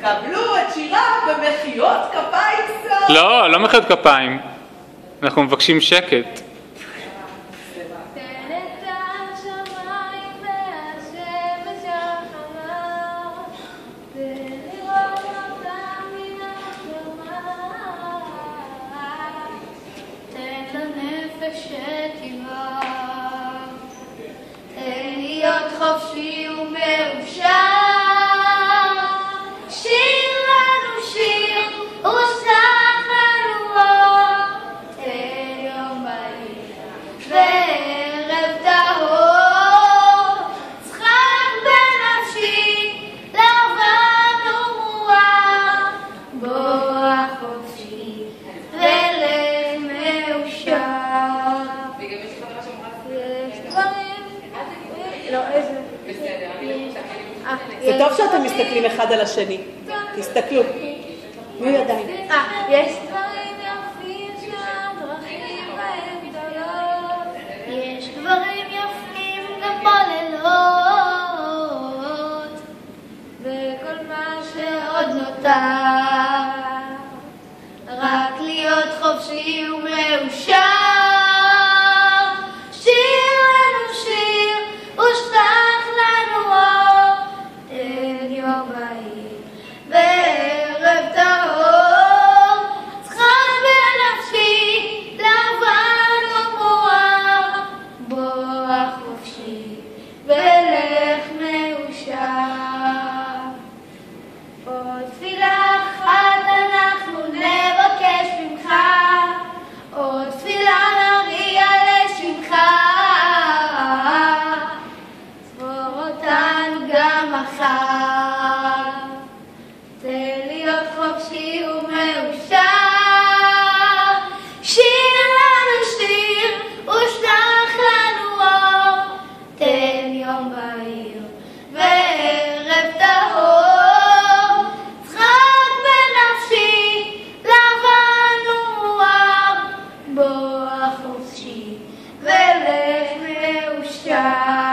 קבלו את שירה במחיאות כפיים סוף. לא, לא מחיאות כפיים. אנחנו מבקשים שקט. חופשי ומאושר, שיר לנו שיר ושלח לנו אור, תן יום בהיר וערב טהור, צחק בנפשי לבן ומואר, בוא חופשי ולב מאושר. זה טוב שאתם מסתכלים אחד על השני. תסתכלו. תנו ידיים. יש דברים יפים שהדרכים בהם גדולות, יש דברים יפים גם בלילות, וכל מה שעוד נותר רק להיות חופשי ומאושר. שיר לנו שיר ושלח לנו אור, תן יום בהיר וערב טהור, צחק בנפשי לבן ומואר, בוא חופשי ולך מאושר. עוד תפילה אחת אנחנו נבקש ממך, עוד תפילה נריע לשמך, צבור אותנו גם מחר, תן להיות חופשי ומאושר. שיר לנו שיר ושלח לנו אור, תן יום בהיר וערב טהור, צחק בנפשי לבן ומואר, בוא חופשי ולך מאושר.